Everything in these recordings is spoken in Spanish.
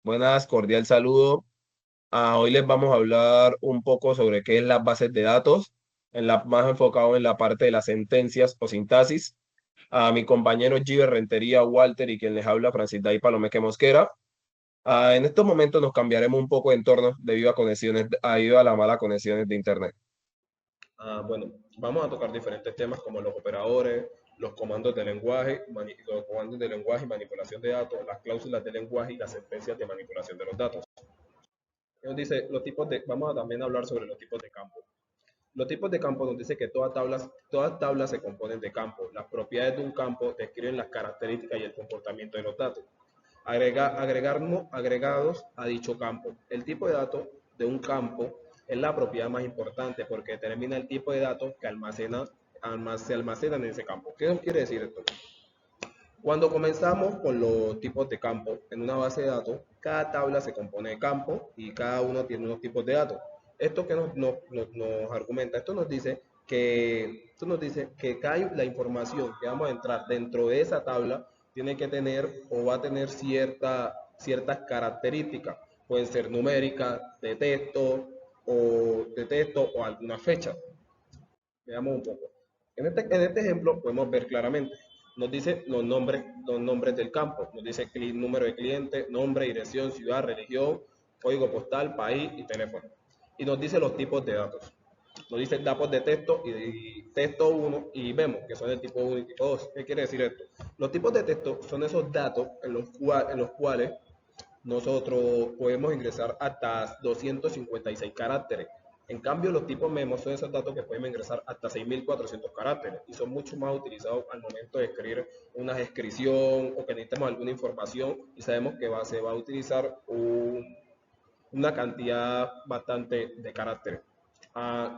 Buenas, cordial saludo. Hoy les vamos a hablar un poco sobre qué es las bases de datos, más enfocado en la parte de las sentencias o sintaxis. A mi compañero Giver Rentería, Walter y quien les habla, Francis Day Palomeque Mosquera. En estos momentos nos cambiaremos un poco de entorno debido a la mala conexiones de internet. Bueno, vamos a tocar diferentes temas como los operadores, los comandos de lenguaje y manipulación de datos, las cláusulas de lenguaje y las sentencias de manipulación de los datos. Nos dice vamos a también hablar sobre los tipos de campo. Los tipos de campo nos dice que todas tablas se componen de campos. Las propiedades de un campo describen las características y el comportamiento de los datos. Agregados a dicho campo. El tipo de datos de un campo es la propiedad más importante porque determina el tipo de datos que se almacenan en ese campo. ¿Qué quiere decir esto? Cuando comenzamos con los tipos de campo en una base de datos, cada tabla se compone de campos y cada uno tiene unos tipos de datos. Esto que nos argumenta, esto nos dice que la información que vamos a entrar dentro de esa tabla tiene que tener o va a tener ciertas características. Pueden ser numéricas, de texto o alguna fecha. Veamos un poco. En este ejemplo podemos ver claramente. Nos dice los nombres del campo. Nos dice número de cliente, nombre, dirección, ciudad, religión, código postal, país y teléfono. Y nos dice los tipos de datos. Nos dice datos de texto y texto 1 y vemos que son el tipo 1 y tipo 2. ¿Qué quiere decir esto? Los tipos de texto son esos datos en los cuales nosotros podemos ingresar hasta 256 caracteres. En cambio, los tipos memos son esos datos que podemos ingresar hasta 6.400 caracteres y son mucho más utilizados al momento de escribir una descripción o que necesitemos alguna información y sabemos que se va a utilizar una cantidad bastante de caracteres.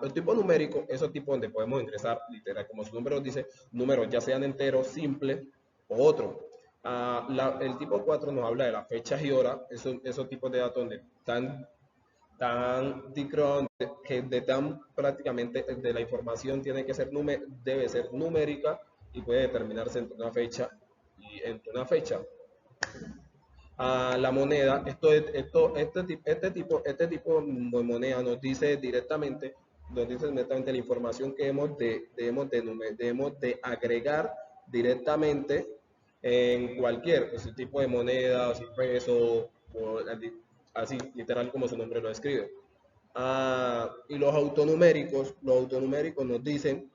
Los tipos numéricos, esos tipos donde podemos ingresar, literal, como su nombre nos dice, números ya sean enteros, simples o otros. El tipo 4 nos habla de las fechas y horas, esos tipos de datos donde tan prácticamente de la información debe ser numérica y puede determinarse entre una fecha y entre una fecha a la moneda. Este tipo de moneda nos dice directamente la información que debemos de agregar directamente en cualquier tipo de moneda, o si peso, o así, literal como su nombre lo describe. Y los autonuméricos nos dicen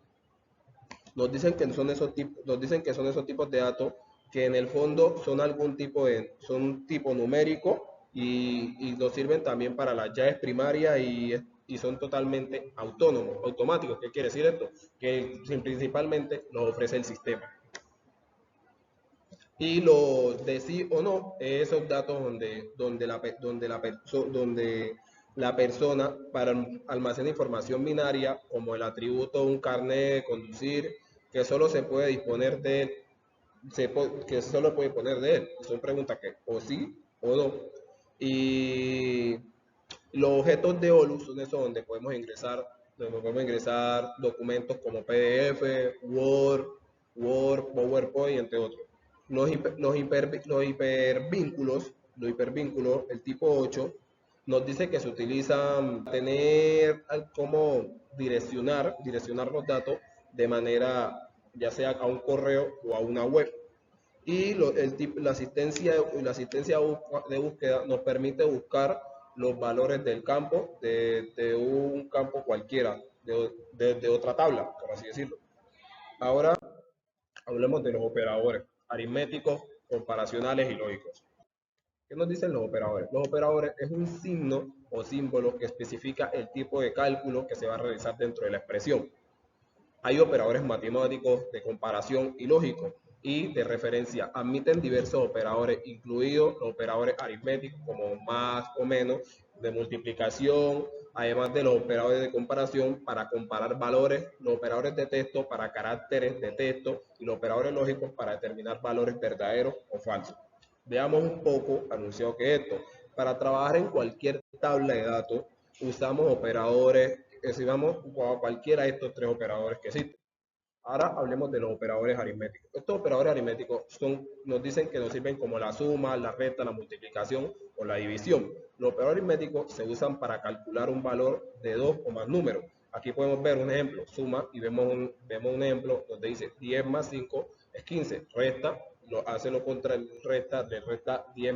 que son esos tipos de datos que en el fondo son un tipo numérico y nos sirven también para las llaves primarias y son totalmente automáticos. ¿Qué quiere decir esto? Que principalmente nos ofrece el sistema. Y los de sí o no, esos datos donde la persona para almacenar información binaria, como el atributo de un carnet de conducir, que solo se puede disponer de él, que solo puede poner de él. Son preguntas que o sí o no. Y los objetos de OLU son esos donde podemos ingresar documentos como PDF, Word, PowerPoint, entre otros. Los hipervínculos, el tipo 8, nos dice que se utilizan para tener cómo direccionar los datos de manera ya sea a un correo o a una web. Y la asistencia de búsqueda nos permite buscar los valores del campo, de un campo cualquiera, de otra tabla, por así decirlo. Ahora hablemos de los operadores aritméticos, comparacionales y lógicos. ¿Qué nos dicen los operadores? Los operadores es un signo o símbolo que especifica el tipo de cálculo que se va a realizar dentro de la expresión. Hay operadores matemáticos de comparación y lógicos y de referencia. Admiten diversos operadores, incluidos los operadores aritméticos como más o menos, de multiplicación, además de los operadores de comparación para comparar valores, los operadores de texto para caracteres de texto y los operadores lógicos para determinar valores verdaderos o falsos. Veamos un poco anunciado que esto. Para trabajar en cualquier tabla de datos, usamos operadores, si vamos a cualquiera de estos tres operadores que existen. Ahora hablemos de los operadores aritméticos. Estos operadores aritméticos nos dicen que nos sirven como la suma, la resta, la multiplicación o la división. Los operadores aritméticos se usan para calcular un valor de dos o más números. Aquí podemos ver un ejemplo, suma, y vemos un ejemplo donde dice 10 más 5 es 15, resta, hace lo contrario, le resta 10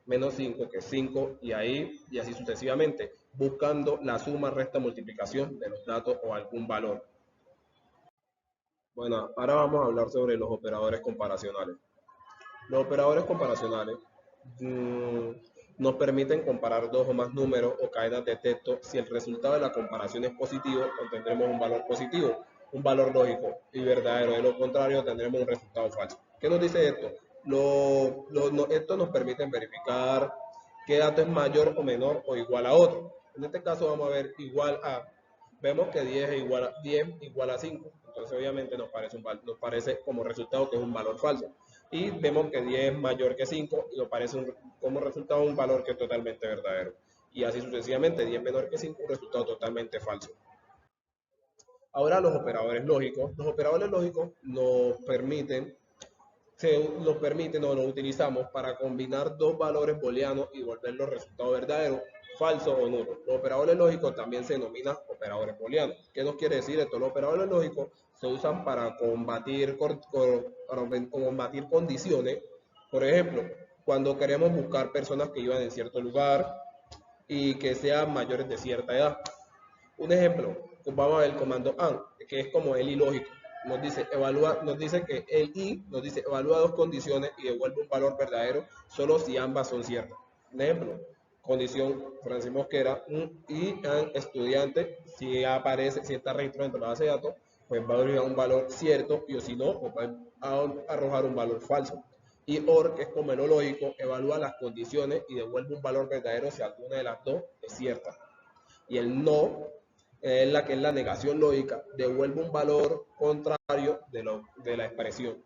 menos 5, que es 5, y así sucesivamente, buscando la suma, resta, multiplicación de los datos o algún valor. Bueno, ahora vamos a hablar sobre los operadores comparacionales. Los operadores comparacionales nos permiten comparar dos o más números o cadenas de texto. Si el resultado de la comparación es positivo, obtendremos un valor positivo, un valor lógico y verdadero. De lo contrario, tendremos un resultado falso. ¿Qué nos dice esto? Esto nos permite verificar qué dato es mayor o menor o igual a otro. En este caso vamos a ver igual a, vemos que 10 igual a 5. Entonces obviamente nos parece como resultado que es un valor falso. Y vemos que 10 es mayor que 5 y nos parece como resultado un valor que es totalmente verdadero. Y así sucesivamente, 10 menor que 5, un resultado totalmente falso. Ahora los operadores lógicos. Los operadores lógicos nos permiten o lo utilizamos para combinar dos valores booleanos y volver los resultados verdaderos, falsos o nulos. Los operadores lógicos también se denominan operadores booleanos. ¿Qué nos quiere decir esto? Los operadores lógicos se usan para combatir condiciones. Por ejemplo, cuando queremos buscar personas que vivan en cierto lugar y que sean mayores de cierta edad. Un ejemplo, vamos a ver el comando AND, que es como el ilógico. Nos dice que el i nos dice evalúa dos condiciones y devuelve un valor verdadero solo si ambas son ciertas. Un ejemplo, condición Francis Mosquera, y estudiante, si está registrado dentro de la base de datos, pues va a dar un valor cierto y o si no, pues va a arrojar un valor falso. Y OR, que es como el lógico, evalúa las condiciones y devuelve un valor verdadero si alguna de las dos es cierta. Y el no es la que es la negación lógica, devuelve un valor contrario de la expresión.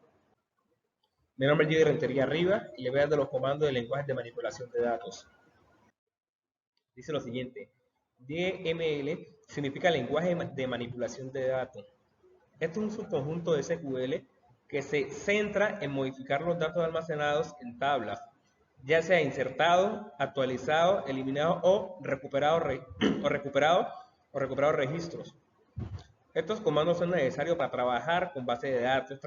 Mi nombre es Jerry Rentería Rivas y le voy a dar los comandos de lenguaje de manipulación de datos. Dice lo siguiente: DML significa lenguaje de manipulación de datos. Esto es un subconjunto de SQL que se centra en modificar los datos almacenados en tablas, ya sea insertado, actualizado, eliminado o recuperado registros. Estos comandos son necesarios para trabajar con bases de datos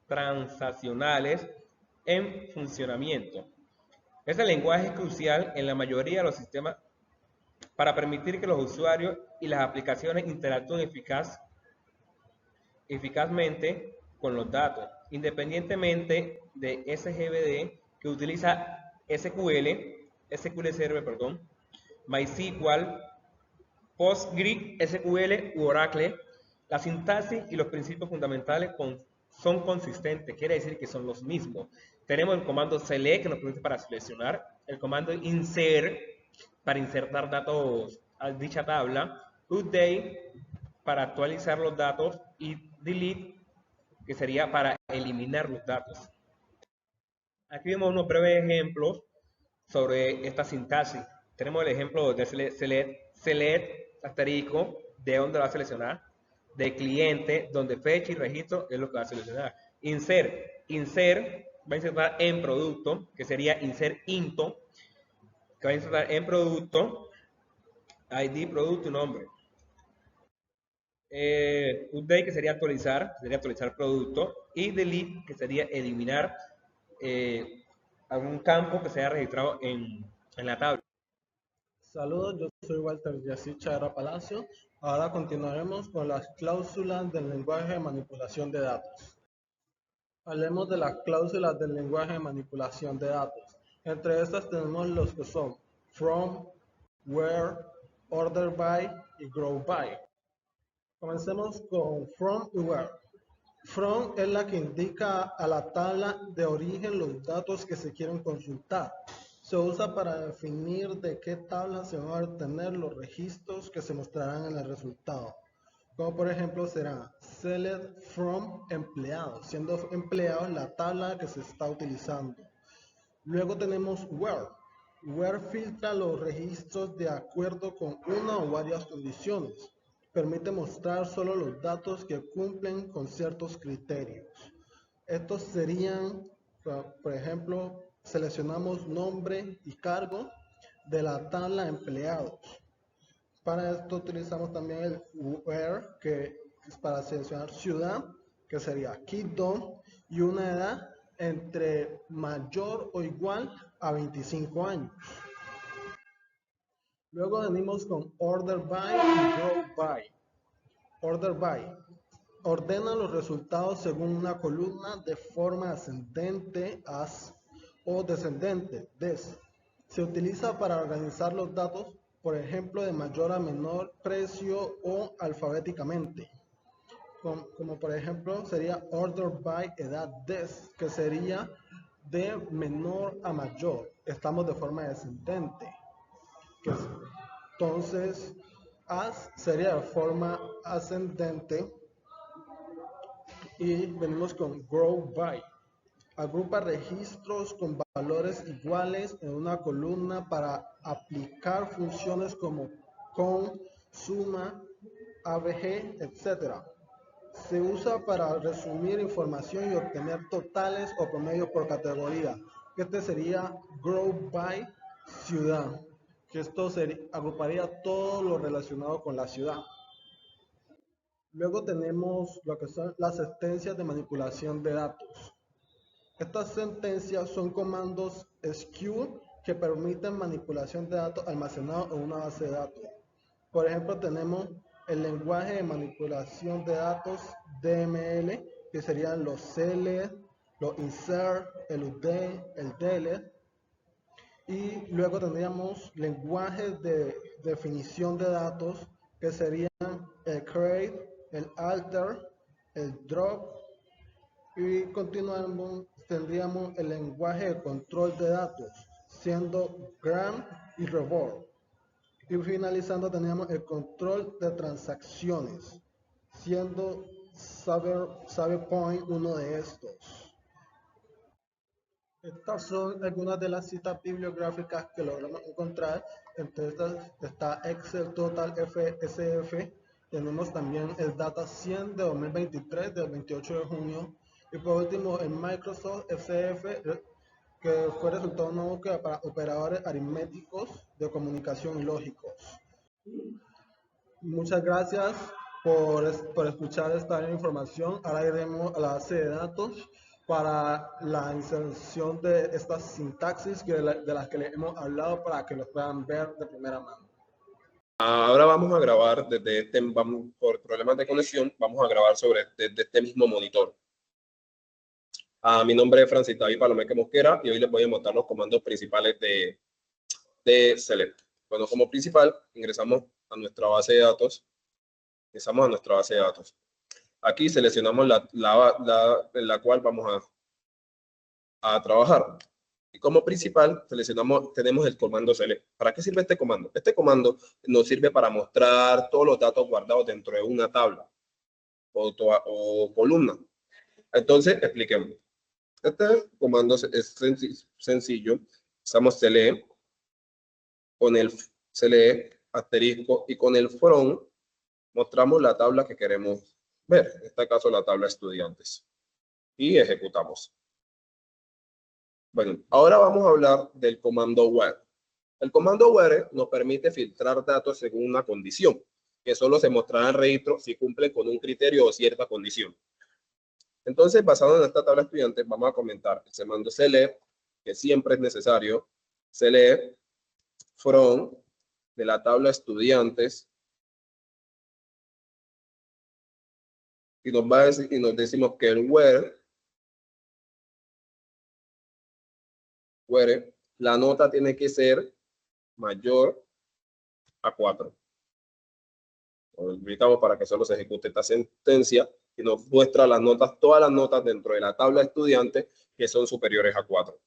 transaccionales en funcionamiento. Este lenguaje es crucial en la mayoría de los sistemas para permitir que los usuarios y las aplicaciones interactúen eficazmente con los datos, independientemente de SGBD que utiliza SQL Server, MySQL, PostgreSQL u Oracle. La sintaxis y los principios fundamentales son consistentes, quiere decir que son los mismos. Tenemos el comando select, que nos permite para seleccionar, el comando insert para insertar datos a dicha tabla, update para actualizar los datos y delete, que sería para eliminar los datos. Aquí vemos unos breves ejemplos sobre esta sintaxis. Tenemos el ejemplo de select asterisco, de dónde va a seleccionar, de cliente, donde fecha y registro es lo que va a seleccionar. Insert va a insertar en producto, que sería insert into, que va a insertar en producto, ID, producto y nombre. Update, que sería actualizar producto, y delete, que sería eliminar algún campo que se haya registrado en la tabla. Saludos, yo soy Walter Yací Chara Palacio. Ahora continuaremos con las cláusulas del lenguaje de manipulación de datos. Hablemos de las cláusulas del lenguaje de manipulación de datos. Entre estas tenemos los que son from, where, order by y grow by. Comencemos con from y where. From es la que indica a la tabla de origen los datos que se quieren consultar. Se usa para definir de qué tabla se van a obtener los registros que se mostrarán en el resultado. Como por ejemplo será select from empleado, siendo empleado la tabla que se está utilizando. Luego tenemos where. Where filtra los registros de acuerdo con una o varias condiciones. Permite mostrar solo los datos que cumplen con ciertos criterios. Estos serían, por ejemplo, seleccionamos nombre y cargo de la tabla empleados. Para esto utilizamos también el where, que es para seleccionar ciudad, que sería Quito, y una edad entre mayor o igual a 25 años. Luego venimos con order by y group by. Order by ordena los resultados según una columna de forma ascendente o descendente des. Se utiliza para organizar los datos, por ejemplo, de mayor a menor precio o alfabéticamente. Como por ejemplo sería order by edad des, que sería de menor a mayor. Estamos de forma descendente. Entonces, as sería de forma ascendente. Y venimos con grow by. Agrupa registros con valores iguales en una columna para aplicar funciones como con, suma, ABG, etc. Se usa para resumir información y obtener totales o promedios por categoría. Este sería grow by ciudad, que esto agruparía todo lo relacionado con la ciudad. Luego tenemos lo que son las sentencias de manipulación de datos. Estas sentencias son comandos SQL que permiten manipulación de datos almacenados en una base de datos. Por ejemplo, tenemos el lenguaje de manipulación de datos DML, que serían los CL, los insert, el UD, el delete. Y luego tendríamos lenguajes de definición de datos, que serían el create, el alter, el drop, y continuamos, tendríamos el lenguaje de control de datos, siendo gram y reward. Y finalizando teníamos el control de transacciones, siendo SaberPoint uno de estos. Estas son algunas de las citas bibliográficas que logramos encontrar. Entre estas está Excel Total FSF. Tenemos también el Data 100 de 2023, del 28 de junio. Y por último, el Microsoft FCF, que fue resultado nuevo para operadores aritméticos de comunicación y lógicos. Muchas gracias por escuchar esta información. Ahora iremos a la base de datos para la inserción de estas sintaxis de las que les hemos hablado, para que los puedan ver de primera mano. Ahora vamos a grabar desde por problemas de conexión, vamos a grabar desde este mismo monitor. Mi nombre es Francis David Palomeque Mosquera y hoy les voy a mostrar los comandos principales de Select. Bueno, como principal, ingresamos a nuestra base de datos. Aquí seleccionamos en la cual vamos a trabajar. Y como principal, tenemos el comando select. ¿Para qué sirve este comando? Este comando nos sirve para mostrar todos los datos guardados dentro de una tabla o columna. Entonces, expliquemos. Este comando es sencillo. Usamos select, con el select asterisco y con el from mostramos la tabla que queremos ver. En este caso, la tabla estudiantes. Y ejecutamos. Bueno, ahora vamos a hablar del comando where. El comando where nos permite filtrar datos según una condición, que solo se mostrará en registro si cumple con un criterio o cierta condición. Entonces, basado en esta tabla estudiantes, vamos a comentar el comando select, que siempre es necesario, select from de la tabla estudiantes, y nos va a decir, y nos decimos que el where, la nota tiene que ser mayor a 4. Lo invitamos para que solo se ejecute esta sentencia y nos muestra las notas, todas las notas dentro de la tabla estudiante que son superiores a 4.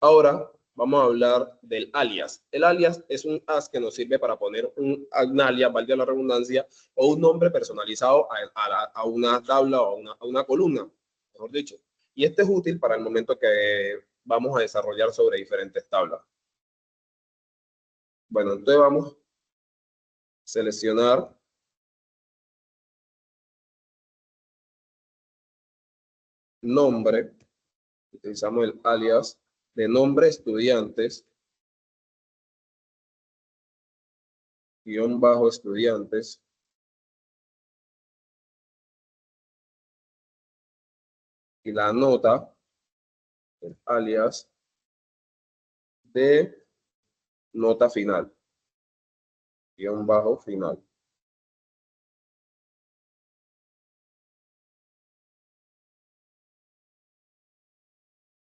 Ahora vamos a hablar del alias. El alias es un as que nos sirve para poner un alias, valga la redundancia, o un nombre personalizado a una tabla o a una columna, mejor dicho. Y este es útil para el momento que vamos a desarrollar sobre diferentes tablas. Bueno, entonces vamos a seleccionar nombre Utilizamos el alias de nombre estudiantes, guión bajo estudiantes, y la nota, el alias de nota final, guión bajo final.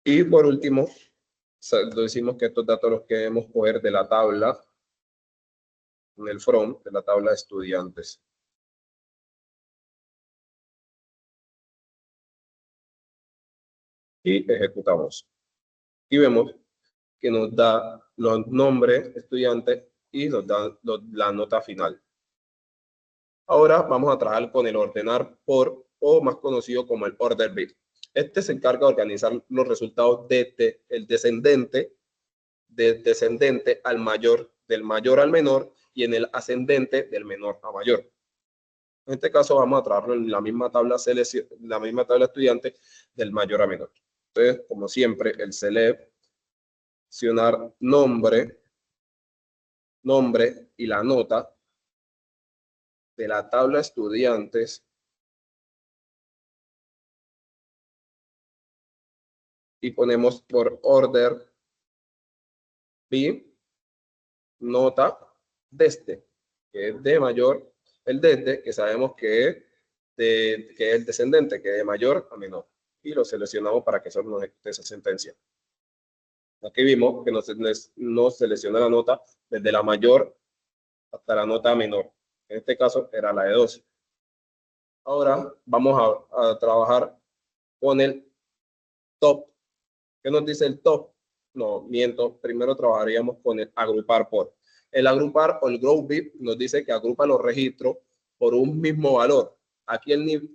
Y por último, decimos que estos datos los queremos coger de la tabla, en el front de la tabla de estudiantes. Y ejecutamos. Y vemos que nos da los nombres estudiantes y nos da la nota final. Ahora vamos a trabajar con el ordenar por, o más conocido como el order bit. Este se encarga de organizar los resultados desde el descendente, del descendente al mayor, del mayor al menor, y en el ascendente del menor a mayor. En este caso vamos a trabajarlo en la misma tabla selección, la misma tabla estudiante del mayor a menor. Entonces, como siempre, el seleccionar nombre y la nota de la tabla estudiantes y ponemos por order B nota desde, que es de mayor, el desde, que sabemos que es el descendente, que es de mayor a menor. Y lo seleccionamos para que solo nos ejecute esa sentencia. Aquí vimos que nos selecciona la nota desde la mayor hasta la nota menor. En este caso era la de 12. Ahora vamos a trabajar con el top. ¿Qué nos dice el top? No, miento. Primero trabajaríamos con el agrupar por. El agrupar o el group by nos dice que agrupa los registros por un mismo valor. Aquí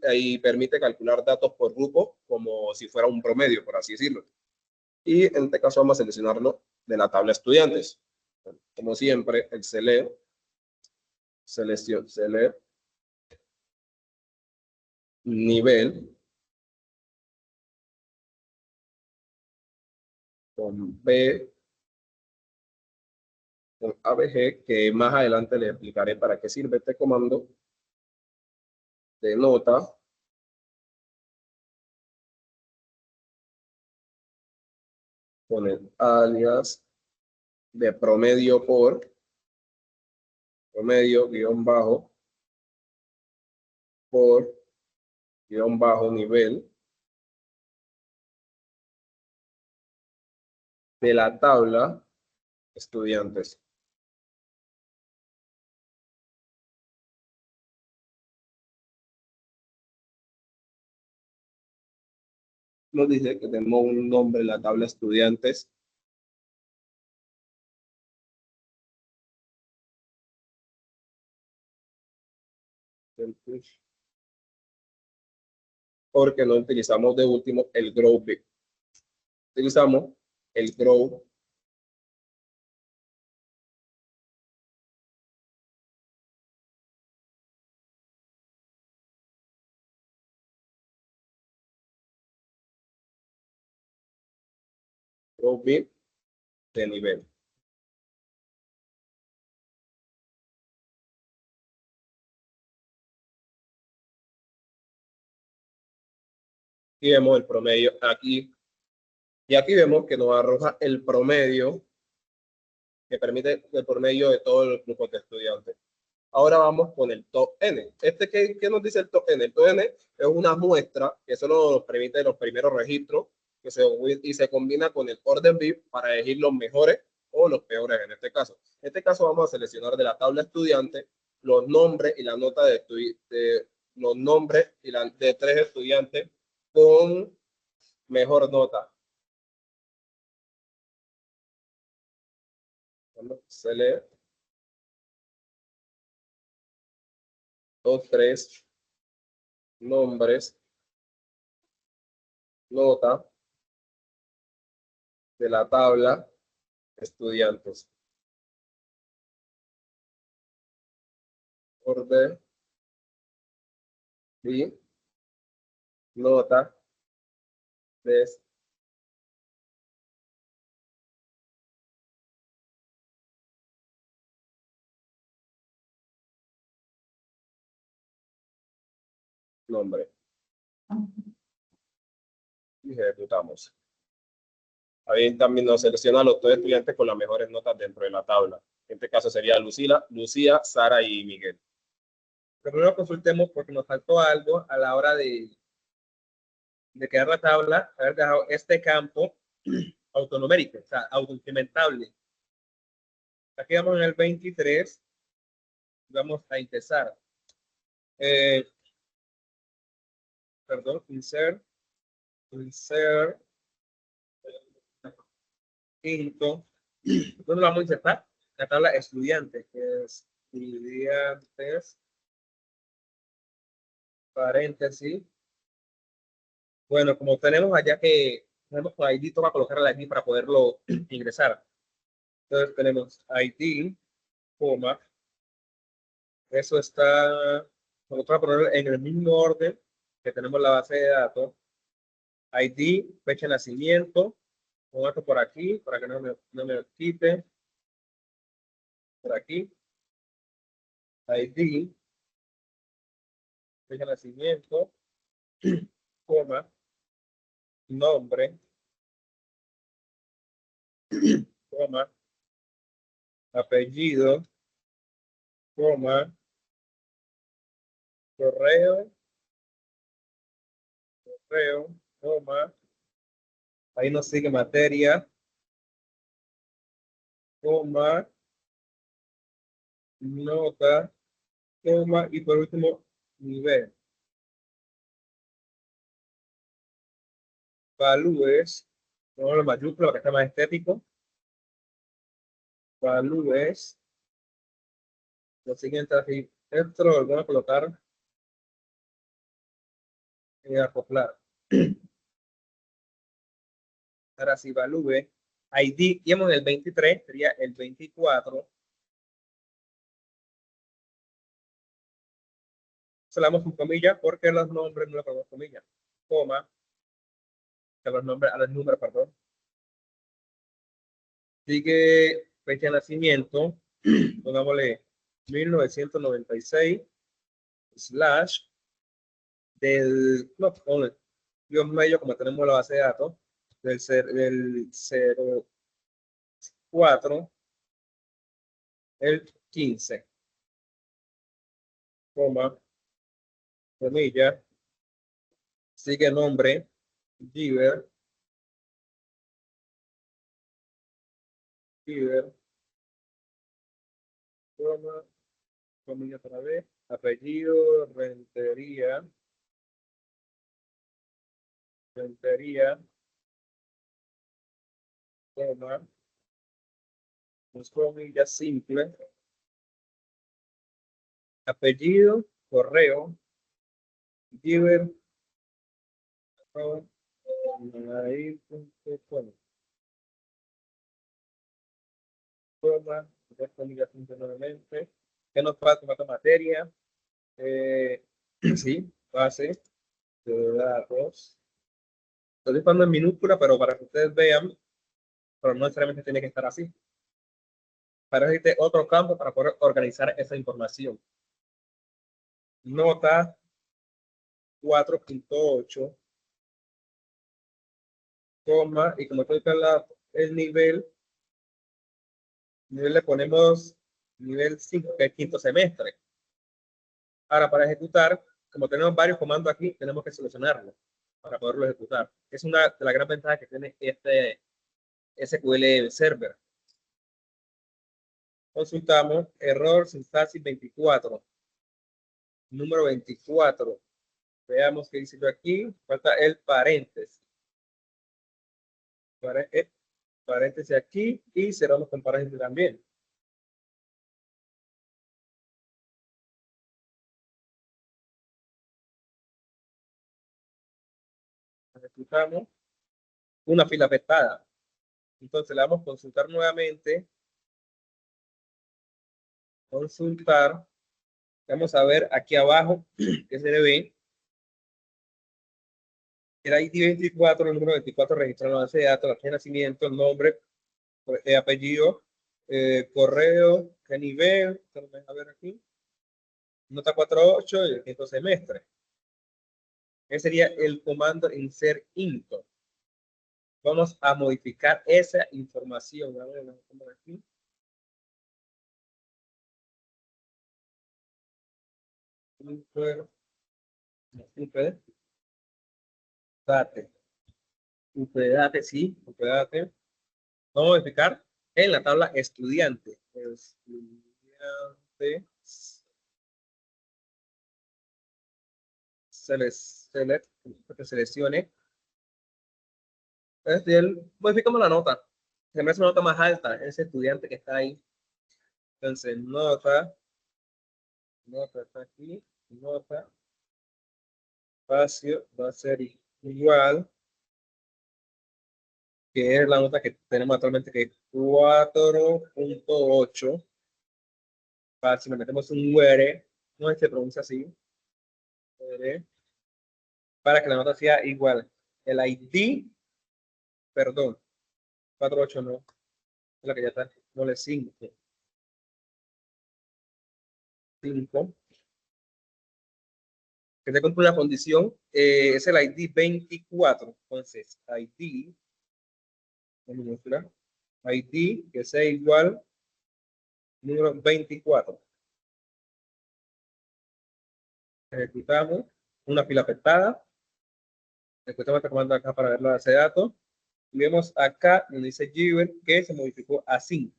ahí permite calcular datos por grupo como si fuera un promedio, por así decirlo. Y en este caso vamos a seleccionarlo de la tabla estudiantes. Como siempre, el select nivel con B, con ABG, que más adelante les explicaré para qué sirve este comando de nota con el alias de promedio por promedio guión bajo por guión bajo nivel de la tabla estudiantes. Nos dice que tenemos un nombre en la tabla estudiantes. Porque no utilizamos de último el grow big. Utilizamos el grow big de nivel. Y vemos el promedio aquí. Y aquí vemos que nos arroja el promedio que permite el promedio de todos los grupos de estudiantes. Ahora vamos con el top N. ¿Qué nos dice el top N? El top N es una muestra que solo nos permite los primeros registros y se combina con el orden bit para elegir los mejores o los peores en este caso. En este caso vamos a seleccionar de la tabla estudiante los nombres y la nota de los nombres y de 3 estudiantes con mejor nota. Select los 3 nombres, nota de la tabla estudiantes. Orden y nota de nombre. Y ejecutamos. Ahí también nos selecciona a los 2 estudiantes con las mejores notas dentro de la tabla. En este caso sería Lucía, Sara y Miguel. Primero consultemos porque nos faltó algo a la hora de crear la tabla, haber dejado este campo autonomérico, o sea, autoincrementable. Aquí vamos en el 23. Vamos a empezar. Perdón, insert, quinto. ¿Dónde vamos a insertar? La tabla estudiantes, que es estudiantes, paréntesis. Bueno, como tenemos allá que tenemos con ID, toca colocarle aquí para poderlo ingresar. Entonces tenemos ID, coma. Eso está, nosotros vamos a poner en el mismo orden que tenemos la base de datos. ID, fecha de nacimiento. Pongo esto por aquí para que no me lo quite. Por aquí. ID, fecha de nacimiento, coma, nombre, coma, apellido, coma, correo, coma, ahí nos sigue materia, coma, nota, coma, y por último, nivel. Valúes, no lo mayúsculo para que esté más estético. Valúes. Lo siguiente aquí, esto lo vamos a colocar y acoplar. Ahora sí, valúe. ID, y en el 23, sería el 24. Se le damos un comilla porque los nombres no le ponemos comillas. Coma, a los números, perdón. Sigue fecha de nacimiento, pongámosle 1996 slash del, no, ponle, Dios medio, como tenemos la base de datos, del 04, el 15, coma, comilla, sigue nombre, Giver, coma, comilla otra vez, apellido, Rentería, coma, pues comilla simple, apellido, correo, Giver, ahí, bueno, coma, dos comillas simple nuevamente, que nos falta una materia, sí, base de datos. Estoy dejando en minúscula, pero para que ustedes vean, pero no necesariamente tiene que estar así. Para eso existe otro campo para poder organizar esa información. Nota 4.8, coma, y como estoy con el nivel le ponemos nivel 5, que es quinto semestre. Ahora, para ejecutar, como tenemos varios comandos aquí, tenemos que seleccionarlo para poderlo ejecutar. Es una de las grandes ventajas que tiene este SQL Server. Consultamos error sintaxis 24. Número 24. Veamos qué dice yo aquí. Falta el paréntesis. Paréntesis aquí y cerramos con paréntesis también. Ejecutamos una fila afectada. Entonces le vamos a consultar nuevamente. Consultar. Vamos a ver aquí abajo que se le ve. El ID 24, el número 24 registrado en la base de datos, la fecha de nacimiento, el nombre, apellido, correo, qué nivel, a ver aquí. Nota 4.8 y el quinto semestre. Ese sería el comando insert into. Vamos a modificar esa información. A ver, vamos a poner aquí. Date. Date, sí, date. Vamos a modificar en la tabla estudiante. Estudiante. Select, que seleccione. Modificamos la nota. Se merece una nota más alta ese estudiante que está ahí. Entonces, nota está aquí, nota, espacio, va a ser igual, que es la nota que tenemos actualmente, que es 4.8. Si le metemos un where, no se pronuncia así, where, para que la nota sea igual. El ID, perdón, 4.8 no, es la que ya está, no le 5. 5. Que te cumple una condición, es el ID 24. Entonces, ID, ID que sea igual número 24. Ejecutamos una fila afectada. Ejecutamos esta comando acá para ver la base de datos. Y vemos acá donde dice Giver que se modificó a 5.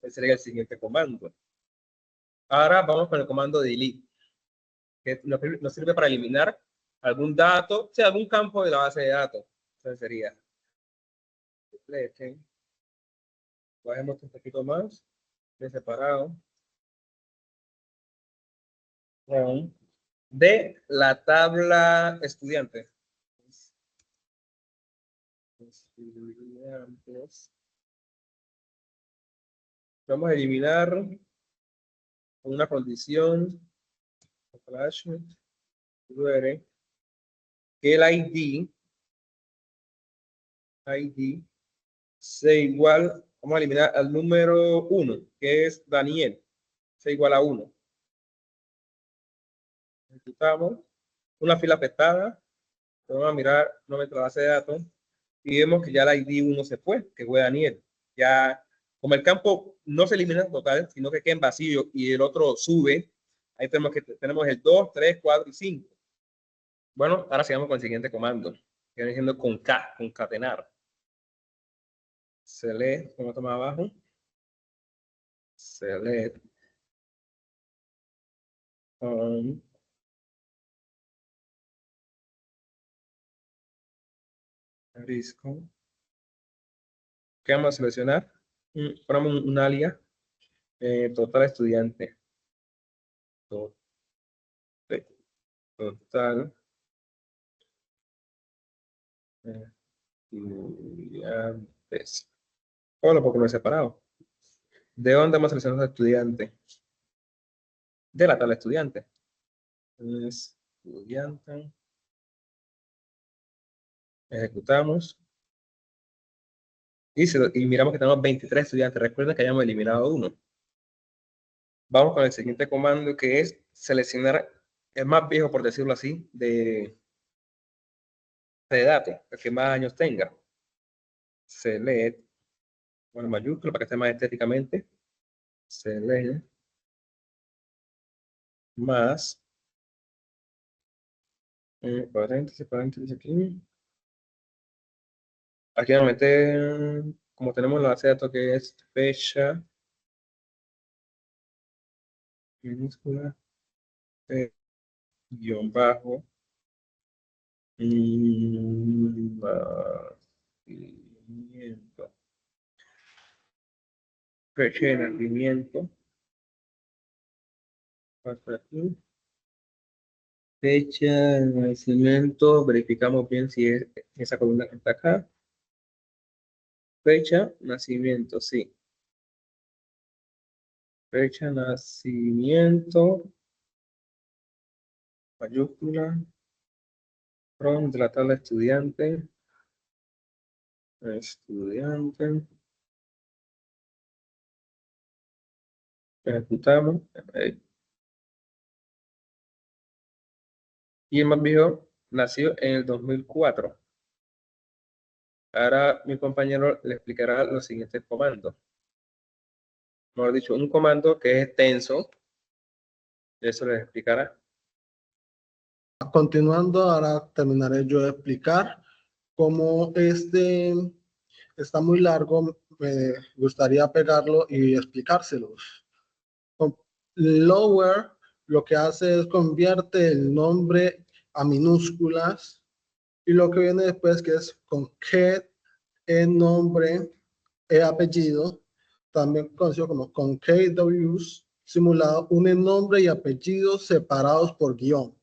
Ese sería el siguiente comando. Ahora vamos con el comando delete, que nos sirve para eliminar algún dato, o sea, algún campo de la base de datos. Entonces sería bajemos un poquito más de separado de la tabla estudiante. Estudiantes. Vamos a eliminar una condición que el ID sea igual, vamos a eliminar al número 1, que es Daniel, sea igual a 1. Ejecutamos una fila afectada, vamos a mirar nuestra base de datos y vemos que ya el ID 1 se fue, que fue Daniel. Ya, como el campo no se elimina en total, sino que queda en vacío y el otro sube, ahí tenemos el 2, 3, 4 y 5. Bueno, ahora sigamos con el siguiente comando, que viene siendo concatenar. Select, como toma abajo. Select. Arisco. ¿Qué vamos a seleccionar? Ponemos un alias. Total estudiante. Total estudiantes. Hola, porque me he separado. ¿De dónde vamos a seleccionar a estudiante? De la tabla estudiante. Estudiante. Ejecutamos. Y miramos que tenemos 23 estudiantes. Recuerden que hayamos eliminado uno. Vamos con el siguiente comando, que es seleccionar el más viejo, por decirlo así, de datos, el que más años tenga. Select, bueno, mayúsculo para que esté más estéticamente. Select más paréntesis aquí. Aquí normalmente, como tenemos la base de datos que es fecha, minúscula, guión bajo, nacimiento, fecha de nacimiento, hasta aquí. Fecha de nacimiento, verificamos bien si es esa columna que está acá. Fecha, nacimiento, sí. Fecha, nacimiento, mayúscula, from de la tabla estudiante, ejecutamos, Y el más viejo nació en el 2004. Ahora mi compañero le explicará los siguientes comandos. Mejor dicho, un comando que es extenso, eso les explicará. Continuando, ahora terminaré yo de explicar cómo este está muy largo, me gustaría pegarlo y explicárselos. Lower lo que hace es convierte el nombre a minúsculas y lo que viene después que es concat el nombre e apellido, también conocido como concatews simulado, une nombre y apellido separados por guión.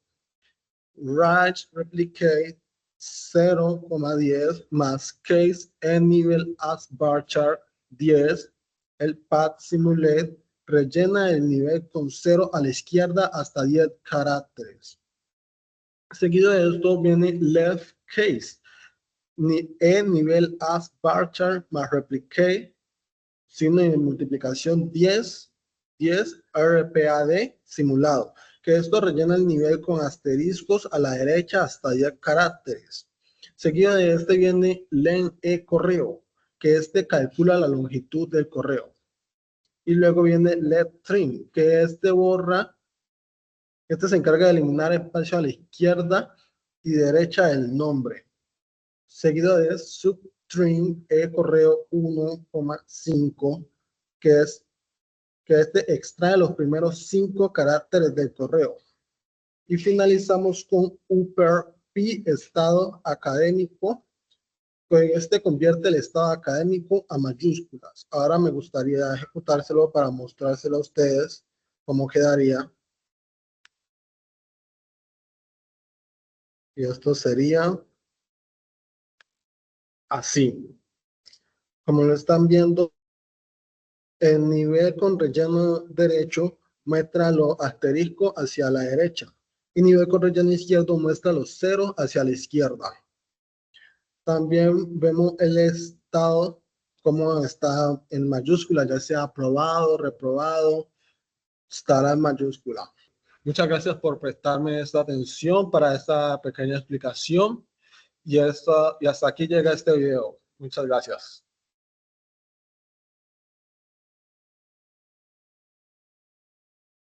Raj replicate 0,10 más case en nivel as varchar 10. El path simulate rellena el nivel con 0 a la izquierda hasta 10 caracteres. Seguido de esto viene left case. En nivel as varchar más replicate signo de multiplicación 10 RPAD simulado, que esto rellena el nivel con asteriscos a la derecha hasta 10 caracteres. Seguido de este viene len correo, que este calcula la longitud del correo. Y luego viene let trim, que este se encarga de eliminar espacio a la izquierda y derecha del nombre. Seguido de substring correo 1,5, que este extrae los primeros 5 caracteres del correo. Y finalizamos con upper p estado académico, que este convierte el estado académico a mayúsculas. Ahora me gustaría ejecutárselo para mostrárselo a ustedes cómo quedaría. Y esto sería así. Como lo están viendo, el nivel con relleno derecho muestra los asteriscos hacia la derecha y nivel con relleno izquierdo muestra los ceros hacia la izquierda. También vemos el estado, como está en mayúscula, ya sea aprobado, reprobado, estará en mayúscula. Muchas gracias por prestarme esta atención para esta pequeña explicación y hasta aquí llega este video. Muchas gracias.